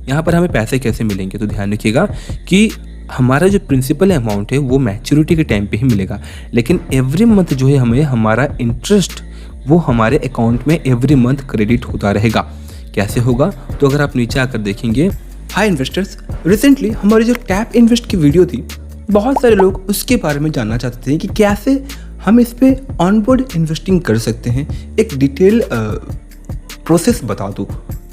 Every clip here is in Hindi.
यहाँ पर हमें पैसे कैसे मिलेंगे, तो ध्यान रखिएगा कि हमारा जो प्रिंसिपल अमाउंट है वो मैच्योरिटी के टाइम पे ही मिलेगा, लेकिन एवरी मंथ जो है हमें हमारा इंटरेस्ट वो हमारे अकाउंट में एवरी मंथ क्रेडिट होता रहेगा। कैसे होगा, तो अगर आप नीचे आकर देखेंगे, हाय इन्वेस्टर्स, रिसेंटली हमारी जो टैप इन्वेस्ट की वीडियो थी, बहुत सारे लोग उसके बारे में जानना चाहते थे कि कैसे हम इस पे ऑनबोर्ड इन्वेस्टिंग कर सकते हैं। एक डिटेल प्रोसेस बता दो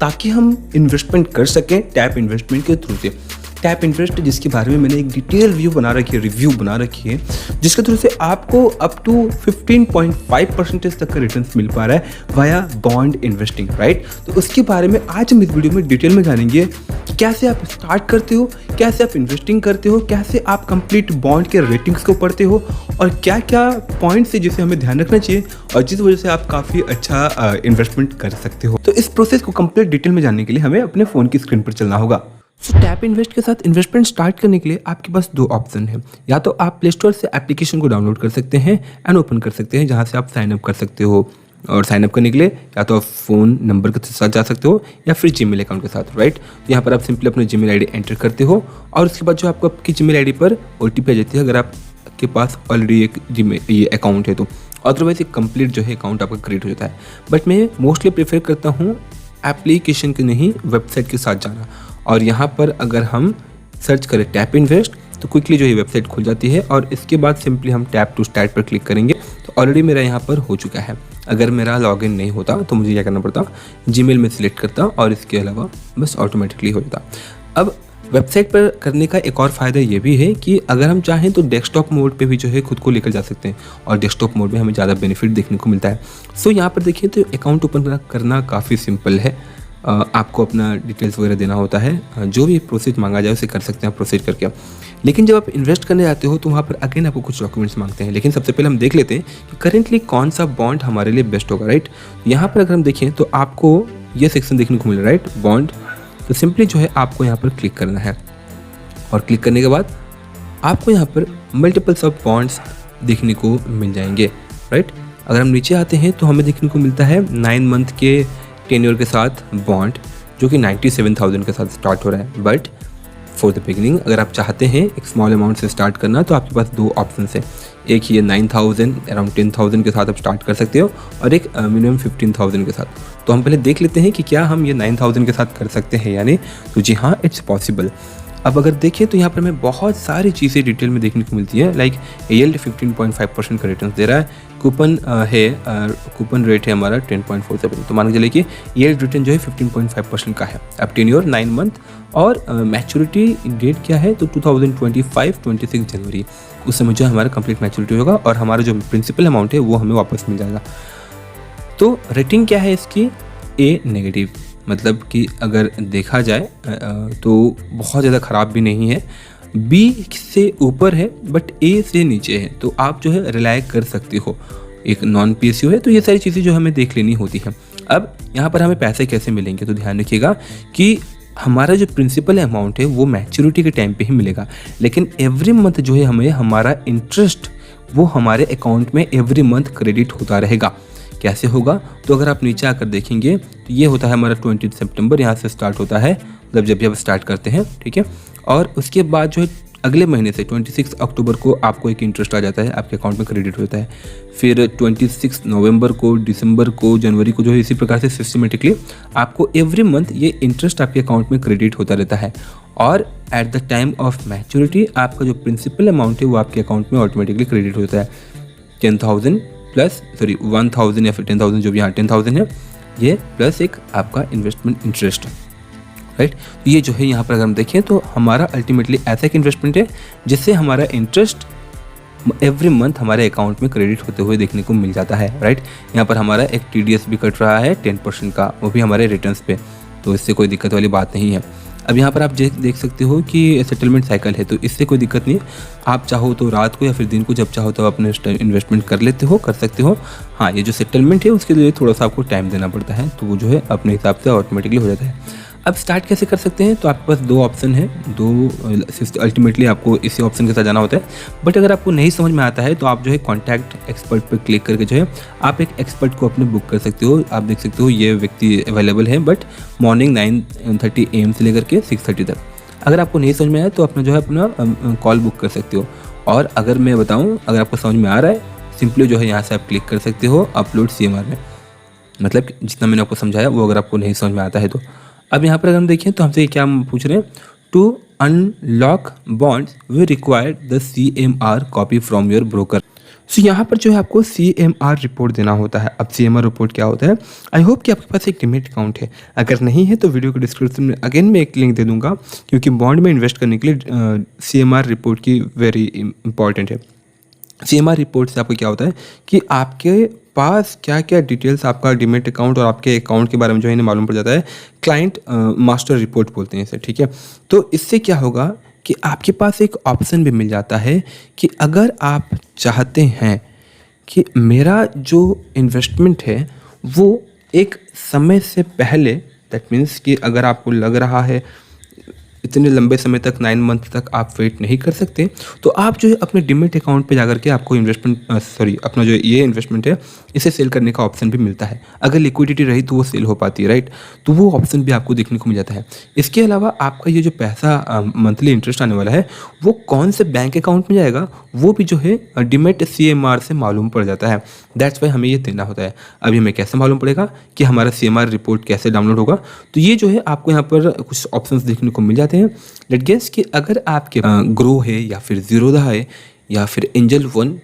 ताकि हम इन्वेस्टमेंट कर सकें टैप इन्वेस्टमेंट के थ्रू से। टैप इन्वेस्ट जिसके बारे में मैंने एक डिटेल रिव्यू बना रखी है जिसके थ्रू से आपको अप टू 15.5% तक का रिटर्न्स मिल पा रहा है वाया बॉन्ड इन्वेस्टिंग, राइट। तो उसके बारे में आज हम इस वीडियो में डिटेल में जानेंगे कि कैसे आप स्टार्ट करते हो, कैसे आप इन्वेस्टिंग करते हो, कैसे आप कंप्लीट बॉन्ड के रेटिंग्स को पढ़ते हो और क्या क्या पॉइंट्स है जिसे हमें ध्यान रखना चाहिए और जिस वजह से आप काफ़ी अच्छा इन्वेस्टमेंट कर सकते हो। तो इस प्रोसेस को कंप्लीट डिटेल में जानने के लिए हमें अपने फ़ोन की स्क्रीन पर चलना होगा। सो टैप इन्वेस्ट के साथ इन्वेस्टमेंट स्टार्ट करने के लिए आपके पास दो ऑप्शन है। या तो आप प्ले स्टोर से एप्लीकेशन को डाउनलोड कर सकते हैं एंड ओपन कर सकते हैं, जहां से आप साइन अप कर सकते हो। और साइन अप करने के लिए या तो आप फ़ोन नंबर के साथ जा सकते हो या फिर जीमेल अकाउंट के साथ, राइट। तो यहाँ पर आप सिंपली अपना जीमेल आईडी एंटर करते हो और उसके बाद जो आपको आपकी जीमेल आईडी पर ओटीपी आ जाती है, अगर आपके पास ऑलरेडी एक जीमेल ये अकाउंट है तो। अदरवाइज एक कंप्लीट जो है अकाउंट आपका क्रिएट हो जाता है। बट मैं मोस्टली प्रेफर करता हूँ एप्लीकेशन के नहीं, वेबसाइट के साथ जाना। और यहाँ पर अगर हम सर्च करें टैप इन्वेस्ट तो क्विकली जो है वेबसाइट खुल जाती है और इसके बाद सिंपली हम टैप टू स्टार्ट पर क्लिक करेंगे तो ऑलरेडी मेरा यहाँ पर हो चुका है। अगर मेरा लॉगिन नहीं होता तो मुझे क्या करना पड़ता, जीमेल में सिलेक्ट करता और इसके अलावा बस ऑटोमेटिकली हो जाता। अब वेबसाइट पर करने का एक और फ़ायदा ये भी है कि अगर हम चाहें तो डेस्कटॉप मोड पे भी जो है खुद को लेकर जा सकते हैं और डेस्कटॉप मोड में हमें ज़्यादा बेनिफिट देखने को मिलता है। सो यहाँ पर देखिए तो अकाउंट ओपन करना काफ़ी सिंपल है। आपको अपना डिटेल्स वगैरह देना होता है, जो भी प्रोसेस मांगा जाए उसे कर सकते हैं आप प्रोसेस करके। लेकिन जब आप इन्वेस्ट करने जाते हो तो वहाँ पर अगेन आपको कुछ डॉक्यूमेंट्स मांगते हैं। लेकिन सबसे पहले हम देख लेते हैं कि करेंटली कौन सा बॉन्ड हमारे लिए बेस्ट होगा, राइट। यहाँ पर अगर हम देखें तो आपको ये सेक्शन देखने को मिल रहा है, राइट, बॉन्ड। तो सिंपली जो है आपको यहाँ पर क्लिक करना है और क्लिक करने के बाद आपको यहाँ पर मल्टीपल्स ऑफ बॉन्ड्स देखने को मिल जाएंगे, राइट। अगर हम नीचे आते हैं तो हमें देखने को मिलता है 9 मंथ के टेन्योर के साथ बॉन्ड जो कि 97,000 के साथ स्टार्ट हो रहा है। बट फॉर द बिगिनिंग अगर आप चाहते हैं एक स्मॉल अमाउंट से स्टार्ट करना तो आपके पास दो ऑप्शन है। एक ये 9,000 अराउंड 10,000 के साथ आप स्टार्ट कर सकते हो और एक मिनिमम 15,000 के साथ। तो हम पहले देख लेते हैं कि क्या हम ये 9,000 के साथ कर सकते हैं या नहीं। तो जी हाँ, इट्स पॉसिबल। अब अगर देखें तो यहाँ पर हमें बहुत सारी चीज़ें डिटेल में देखने को मिलती है। लाइक यील्ड 15.5% का रिटर्न दे रहा है, कूपन कूपन रेट है हमारा 10.47। तो मान के चलिए कि यील्ड रिटर्न जो है 15.5% का है। अब टेन्योर 9 मंथ और मैच्योरिटी डेट क्या है तो 2025-26 जनवरी, उस समय जो हमारा कंप्लीट मैच्योरिटी होगा और हमारा जो प्रिंसिपल अमाउंट है वो हमें वापस मिल जाएगा। तो रेटिंग क्या है इसकी, ए नेगेटिव, मतलब कि अगर देखा जाए तो बहुत ज़्यादा ख़राब भी नहीं है। बी से ऊपर है बट ए से नीचे है, तो आप जो है रिलाय कर सकते हो। एक नॉन पीएसयू है, तो ये सारी चीज़ें जो हमें देख लेनी होती हैं। अब यहाँ पर हमें पैसे कैसे मिलेंगे, तो ध्यान रखिएगा कि हमारा जो प्रिंसिपल अमाउंट है वो मैच्योरिटी के टाइम पे ही मिलेगा, लेकिन एवरी मंथ जो है हमें हमारा इंटरेस्ट वो हमारे अकाउंट में एवरी मंथ क्रेडिट होता रहेगा। कैसे होगा, तो अगर आप नीचे आकर देखेंगे तो ये होता है हमारा 20 सितंबर, यहाँ से स्टार्ट होता है, मतलब जब भी आप स्टार्ट करते हैं, ठीक है। और उसके बाद जो है अगले महीने से 26 अक्टूबर को आपको एक इंटरेस्ट आ जाता है, आपके अकाउंट में क्रेडिट होता है। फिर 26 नवंबर को, दिसंबर को, जनवरी को जो है इसी प्रकार से सिस्टमेटिकली आपको एवरी मंथ ये इंटरेस्ट आपके अकाउंट में क्रेडिट होता रहता है। और at the time of maturity आपका जो प्रिंसिपल अमाउंट है वो आपके अकाउंट में ऑटोमेटिकली क्रेडिट होता है। 10,000 प्लस 1,000 या फिर 10,000, जो भी यहाँ 10,000 है, ये प्लस एक आपका इन्वेस्टमेंट इंटरेस्ट, राइट। तो ये जो है यहाँ पर अगर हम देखें तो हमारा अल्टीमेटली ऐसा एक इन्वेस्टमेंट है जिससे हमारा इंटरेस्ट एवरी मंथ हमारे अकाउंट में क्रेडिट होते हुए देखने को मिल जाता है, राइट। यहाँ पर हमारा एक TDS भी कट रहा है 10% का, वो भी हमारे रिटर्न्स पे, तो इससे कोई दिक्कत वाली बात नहीं है। अब यहाँ पर आप देख सकते हो कि सेटलमेंट साइकिल है, तो इससे कोई दिक्कत नहीं। आप चाहो तो रात को या फिर दिन को जब चाहो तो अपने इन्वेस्टमेंट कर सकते हो। हाँ, ये जो सेटलमेंट है उसके लिए थोड़ा सा आपको टाइम देना पड़ता है, तो वो जो है अपने हिसाब से ऑटोमेटिकली हो जाता है। अब स्टार्ट कैसे कर सकते हैं? तो आपके पास 2 ऑप्शन है, 2 अल्टीमेटली आपको इसी ऑप्शन के साथ जाना होता है। बट अगर आपको नहीं समझ में आता है तो आप जो है कॉन्टैक्ट एक्सपर्ट पे क्लिक करके जो है आप एक एक्सपर्ट को अपने बुक कर सकते हो। आप देख सकते हो ये व्यक्ति अवेलेबल है, बट मॉर्निंग 9:30 AM से लेकर के 6:30 तक। अगर आपको नहीं समझ में आया तो अपना जो है अपना कॉल बुक कर सकते हो। और अगर मैं बताऊँ, अगर आपको समझ में आ रहा है, सिंपली जो है यहाँ से आप क्लिक कर सकते हो अपलोड CMR में। मतलब कि जितना मैंने आपको समझाया वो अगर आपको नहीं समझ में आता है तो। अब यहाँ पर अगर हम देखें तो हमसे क्या पूछ रहे हैं, to unlock bonds we require the CMR copy from your broker. So यहाँ पर जो है आपको CMR रिपोर्ट देना होता है। अब CMR रिपोर्ट क्या होता है? आई होप कि आपके पास एक डीमैट अकाउंट है। अगर नहीं है तो वीडियो के डिस्क्रिप्शन में अगेन मैं एक लिंक दे दूंगा, क्योंकि बॉन्ड में इन्वेस्ट करने के लिए CMR रिपोर्ट की वेरी इंपॉर्टेंट है। CMR रिपोर्ट से आपको क्या होता है कि आपके पास क्या क्या डिटेल्स, आपका डीमैट अकाउंट और आपके अकाउंट के बारे में जो है इन्हें मालूम पड़ जाता है। क्लाइंट मास्टर रिपोर्ट बोलते हैं इसे, ठीक है। तो इससे क्या होगा कि आपके पास एक ऑप्शन भी मिल जाता है कि अगर आप चाहते हैं कि मेरा जो इन्वेस्टमेंट है वो एक समय से पहले, दैट मीन्स कि अगर आपको लग रहा है इतने लंबे समय तक 9 मंथ तक आप वेट नहीं कर सकते, तो आप जो है अपने डीमैट अकाउंट पे जाकर के आपको अपना जो ये इन्वेस्टमेंट है इसे सेल करने का ऑप्शन भी मिलता है। अगर लिक्विडिटी रही तो वो सेल हो पाती है, राइट। तो वो ऑप्शन भी आपको देखने को मिल जाता है। इसके अलावा आपका ये जो पैसा मंथली इंटरेस्ट आने वाला है वो कौन से बैंक अकाउंट में जाएगा वो भी जो है डीमैट CMR से मालूम पड़ जाता है। दैट्स वाई हमें ये देना होता है। अभी हमें कैसे मालूम पड़ेगा कि हमारा CMR रिपोर्ट कैसे डाउनलोड होगा? तो ये जो है आपको यहाँ पर कुछ ऑप्शंस देखने को मिल जाते हैं। लेट गेस कि अगर आपके ग्रो है या फिर ज़ीरोधा है या फिर एंजल वन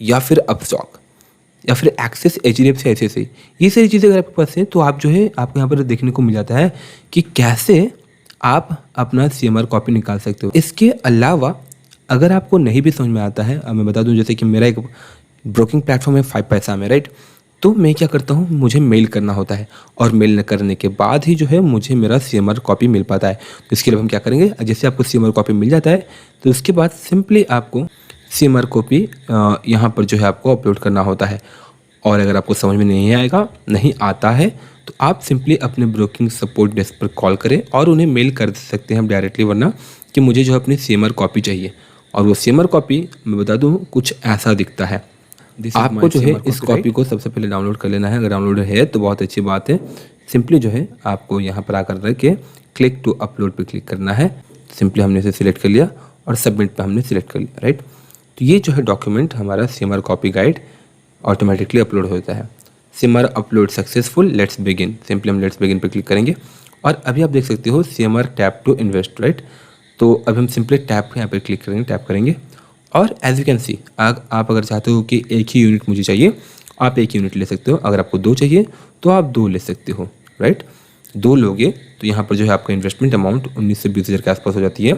या फिर अपस्टॉक या फिर एक्सिस, HDFC, ICICI, ये सारी चीज़ें अगर आपके पास है तो आप जो है आपको यहाँ पर देखने को मिल जाता है कि कैसे आप अपना CMR कॉपी निकाल सकते हो। इसके अलावा अगर आपको नहीं भी समझ में आता है, अब मैं बता दूं, जैसे कि मेरा एक ब्रोकिंग प्लेटफॉर्म है 5 पैसा में, राइट। तो मैं क्या करता हूँ, मुझे मेल करना होता है और मेल करने के बाद ही जो है मुझे मेरा CMR कॉपी मिल पाता है। तो इसके लिए हम क्या करेंगे, जैसे आपको CMR कॉपी मिल जाता है तो उसके बाद सिंपली आपको CMR कॉपी यहाँ पर जो है आपको अपलोड करना होता है। और अगर आपको समझ में नहीं आता है तो आप सिंपली अपने ब्रोकिंग सपोर्ट डेस्क पर कॉल करें और उन्हें मेल कर सकते हैं हम डायरेक्टली, वरना कि मुझे जो है अपनी CMR कॉपी चाहिए। और वो CMR कॉपी मैं बता दूँ कुछ ऐसा दिखता है। आपको जो है इस कॉपी को सबसे पहले डाउनलोड कर लेना है। अगर डाउनलोड है तो बहुत अच्छी बात है। सिंपली जो है आपको यहाँ पर आकर रख के क्लिक टू अपलोड पे क्लिक करना है। सिंपली हमने इसे सिलेक्ट कर लिया और सबमिट पे हमने सिलेक्ट कर लिया, राइट। तो ये जो है डॉक्यूमेंट हमारा CMR copy guide automatically upload होता है। CMR upload successful, let's begin. Simply हम लेट्स बिगिन पे क्लिक करेंगे और अभी आप देख सकते हो CMR tap to invest, right. तो अब हम सिंपली टैप यहाँ पर क्लिक करेंगे, टैप करेंगे और एज यू कैन सी आप अगर चाहते हो कि एक ही यूनिट मुझे चाहिए, आप एक यूनिट ले सकते हो। अगर आपको 2 चाहिए तो आप 2 ले सकते हो, राइट। 2 लोगे तो यहाँ पर जो है आपका इन्वेस्टमेंट अमाउंट 19 से 20 हज़ार के आसपास हो जाती है।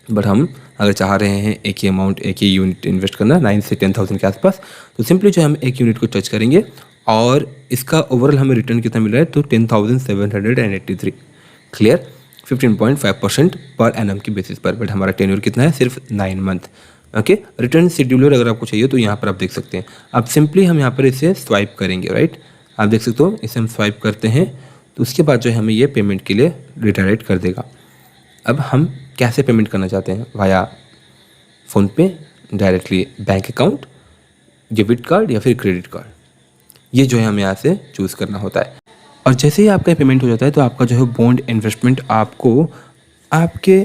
बट हम अगर चाह रहे हैं एक ही अमाउंट, एक ही यूनिट इन्वेस्ट करना 9 से 10,000 के आसपास, तो सिंपली जो हम एक यूनिट को टच करेंगे और इसका ओवरऑल हमें रिटर्न कितना मिल रहा है, तो 10,783। क्लियर, 15.5% पर एनम की बेसिस पर। बट हमारा टेन्योर कितना है, सिर्फ 9 मंथ। ओके, रिटर्न शेड्यूलर अगर आपको चाहिए तो यहाँ पर आप देख सकते हैं। अब सिंपली हम यहाँ पर इसे स्वाइप करेंगे, राइट। आप देख सकते हो इसे हम स्वाइप करते हैं तो उसके बाद जो है हमें ये पेमेंट के लिए रिडायरेक्ट कर देगा। अब हम कैसे पेमेंट करना चाहते हैं, via PhonePe, directly bank account, debit card या फिर क्रेडिट कार्ड, ये जो है हमें यहाँ से चूज़ करना होता है। और जैसे ही आपका पेमेंट हो जाता है तो आपका जो है बॉन्ड इन्वेस्टमेंट आपको आपके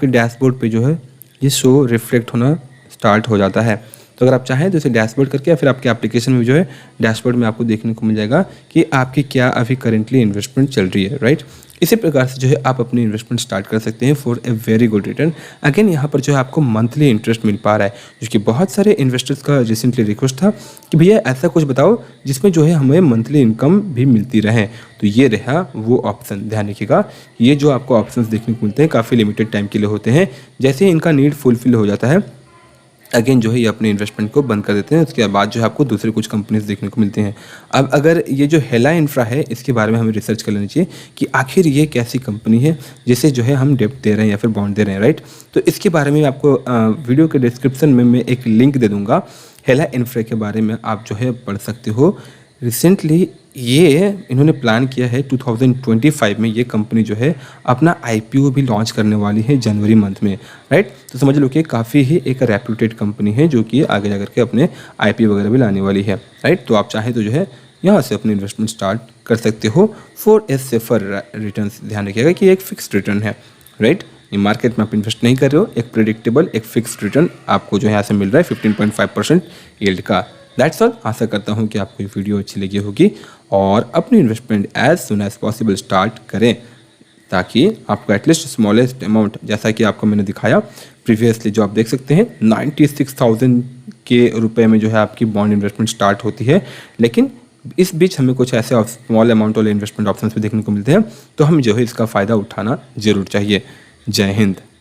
डैशबोर्ड पे जो है ये शो रिफ्लेक्ट होना स्टार्ट हो जाता है। तो अगर आप चाहें तो इसे डैशबोर्ड करके या फिर आपके एप्लीकेशन में जो है डैशबोर्ड में आपको देखने को मिल जाएगा कि आपकी क्या अभी करेंटली इन्वेस्टमेंट चल रही है, राइट। इसी प्रकार से जो है आप अपनी इन्वेस्टमेंट स्टार्ट कर सकते हैं for a very good return. Again यहाँ पर जो है आपको मंथली इंटरेस्ट मिल पा रहा है, क्योंकि बहुत सारे इन्वेस्टर्स का रिसेंटली रिक्वेस्ट था कि भैया ऐसा कुछ बताओ जिसमें जो है हमें मंथली इनकम भी मिलती रहे। तो ये रहा वो ऑप्शन। ध्यान रखिएगा, ये जो आपको ऑप्शंस देखने को मिलते हैं काफ़ी लिमिटेड टाइम के लिए होते हैं। जैसे ही इनका नीड फुलफिल हो जाता है अगेन जो है ये अपने इन्वेस्टमेंट को बंद कर देते हैं। उसके बाद जो है आपको दूसरे कुछ कंपनीज देखने को मिलती हैं। अब अगर ये जो हेला इंफ्रा है इसके बारे में हमें रिसर्च कर लेनी चाहिए कि आखिर ये कैसी कंपनी है जिसे जो है हम डेब्ट दे रहे हैं या फिर बॉन्ड दे रहे हैं, राइट। तो इसके बारे में आपको वीडियो के डिस्क्रिप्शन में मैं एक लिंक दे दूँगा। हेला इंफ्रा के बारे में आप जो है पढ़ सकते हो। रिसेंटली ये इन्होंने प्लान किया है 2025 में ये कंपनी जो है अपना आईपीओ भी लॉन्च करने वाली है जनवरी मंथ में, राइट। तो समझ लो कि काफ़ी ही एक रेप्यूटेड कंपनी है जो कि आगे जाकर के अपने आईपीओ वगैरह भी लाने वाली है, राइट। तो आप चाहें तो जो है यहाँ से अपनी इन्वेस्टमेंट स्टार्ट कर सकते हो फॉर ए सेफर रिटर्न। ध्यान रखिएगा कि एक फिक्स्ड रिटर्न है, राइट। ये मार्केट में आप इन्वेस्ट नहीं कर रहे हो, एक प्रेडिक्टेबल एक फिक्स्ड रिटर्न आपको जो है यहाँ से मिल रहा है 15.5% यील्ड का। That's all. आशा करता हूँ कि आपको ये वीडियो अच्छी लगी होगी और अपनी investment as soon as possible start करें ताकि आपको एटलीस्ट स्मॉलेस्ट अमाउंट, जैसा कि आपको मैंने दिखाया प्रीवियसली, जो आप देख सकते हैं 96,000 के रुपए में जो है आपकी बॉन्ड इन्वेस्टमेंट स्टार्ट होती है। लेकिन इस बीच हमें कुछ ऐसे स्मॉल अमाउंट वाले इन्वेस्टमेंट ऑप्शंस भी देखने को मिलते हैं, तो हमें जो है इसका फ़ायदा उठाना ज़रूर चाहिए। जय हिंद।